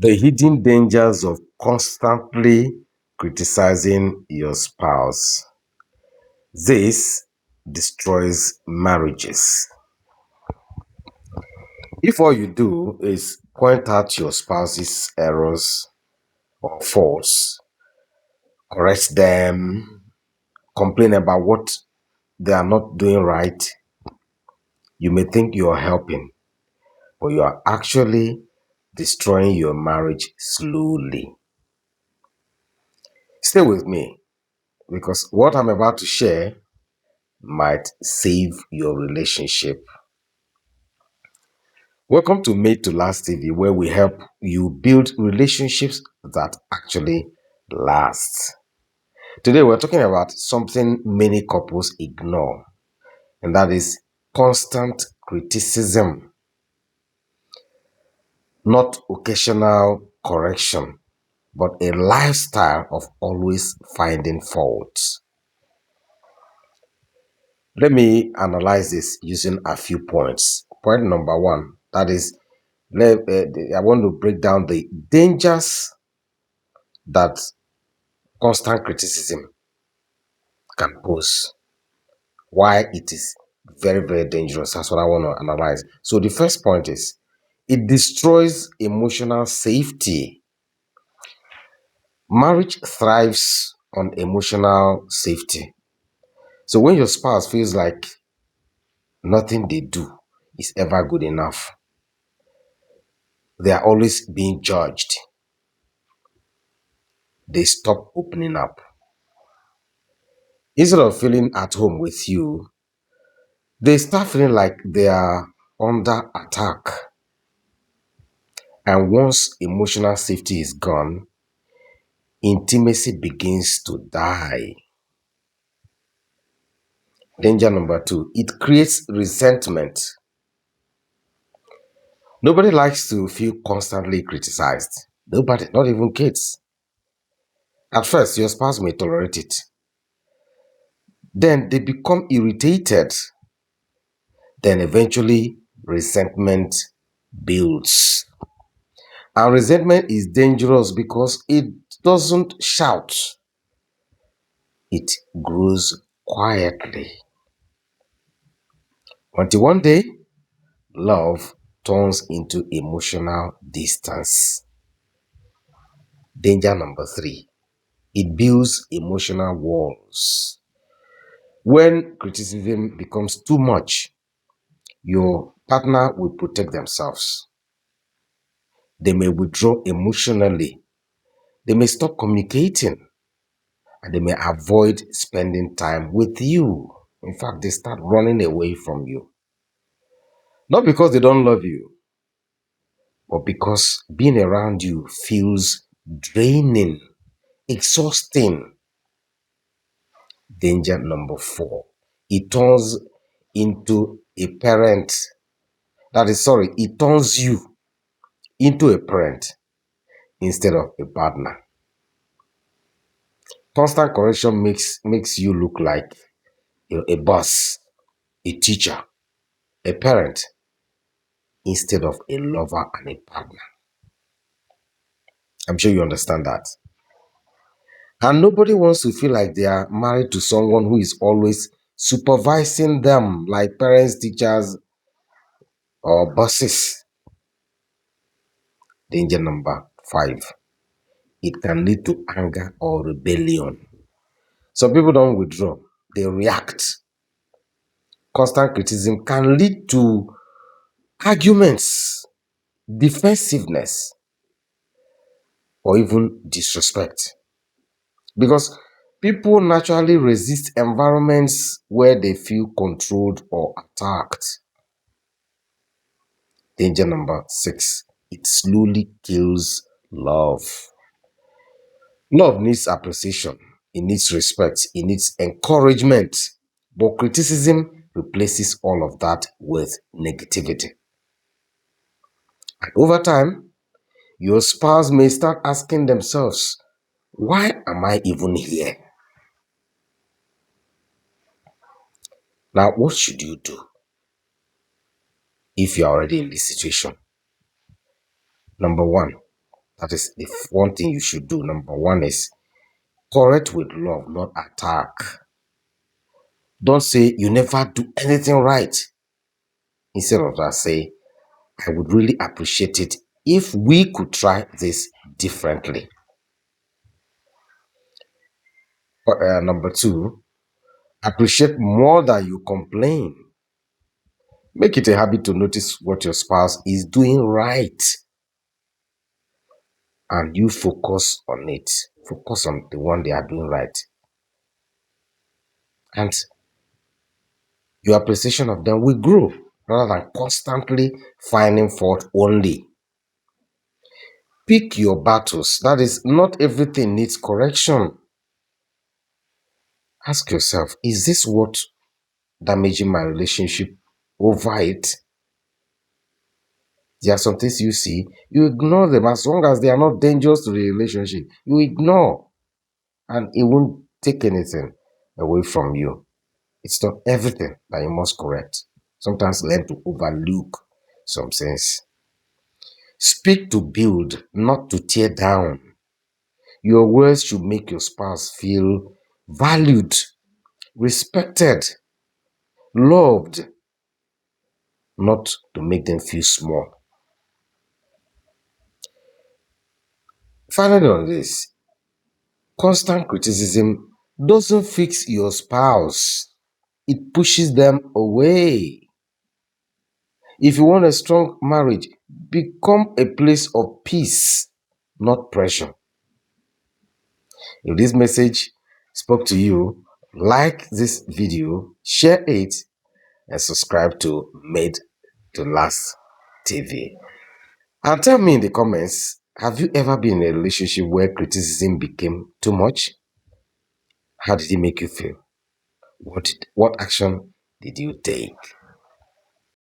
The hidden dangers of constantly criticizing your spouse. This destroys marriages. If all you do is point out your spouse's errors or faults, correct them, complain about what they are not doing right, you may think you are helping, but you are actually destroying your marriage slowly. Stay with me because what I'm about to share might save your relationship. Welcome to Made to Last TV, where we help you build relationships that actually last. Today, we're talking about something many couples ignore, and that is constant criticism, not occasional correction, but a lifestyle of always finding faults. Let me analyze this using a few points. Point number one, that is, I want to break down the dangers that constant criticism can pose. Why it is very, very dangerous. That's what I want to analyze. So the first point is it destroys emotional safety. Marriage thrives on emotional safety. So when your spouse feels like nothing they do is ever good enough, they are always being judged, they stop opening up. Instead of feeling at home with you, they start feeling like they are under attack. And once emotional safety is gone, intimacy begins to die. Danger number two, it creates resentment. Nobody likes to feel constantly criticized. Nobody, not even kids. At first, your spouse may tolerate it. Then they become irritated. Then eventually, resentment builds. And resentment is dangerous because it doesn't shout, it grows quietly. Until one day, love turns into emotional distance. Danger number three, it builds emotional walls. When criticism becomes too much, your partner will protect themselves. They may withdraw emotionally. They may stop communicating and they may avoid spending time with you. In fact, they start running away from you. Not because they don't love you, but because being around you feels draining, exhausting. Danger number four, it turns into a parent. It turns you into a parent instead of a partner. Constant correction makes you look like a boss, a teacher, a parent, instead of a lover and a partner. I'm sure you understand that. And nobody wants to feel like they are married to someone who is always supervising them, like parents, teachers, or bosses. Danger number five, it can lead to anger or rebellion. Some people don't withdraw, they react. Constant criticism can lead to arguments, defensiveness, or even disrespect. Because people naturally resist environments where they feel controlled or attacked. Danger number six, it slowly kills love. Love needs appreciation, it needs respect, it needs encouragement. But criticism replaces all of that with negativity. And over time, your spouse may start asking themselves, why am I even here? Now, what should you do if you're already in this situation? Number one, That is the one thing you should do. Number one is correct with love, not attack. Don't say you never do anything right. Instead of that, say, I would really appreciate it if we could try this differently. Number two, appreciate more than you complain. Make it a habit to notice what your spouse is doing right and you focus on it. Focus on the one they are doing right. And your appreciation of them will grow rather than constantly finding fault only. Pick your battles. That is, not everything needs correction. Ask yourself, is this what damaging my relationship over it? There are some things you see, you ignore them as long as they are not dangerous to the relationship. You ignore and it won't take anything away from you. It's not everything that you must correct. Sometimes learn to overlook some things. Speak to build, not to tear down. Your words should make your spouse feel valued, respected, loved, not to make them feel small. Finally, on this, constant criticism doesn't fix your spouse, it pushes them away. If you want a strong marriage, become a place of peace, not pressure. If this message spoke to you, like this video, share it, and subscribe to Made to Last TV. And tell me in the comments, have you ever been in a relationship where criticism became too much? How did it make you feel? What action did you take?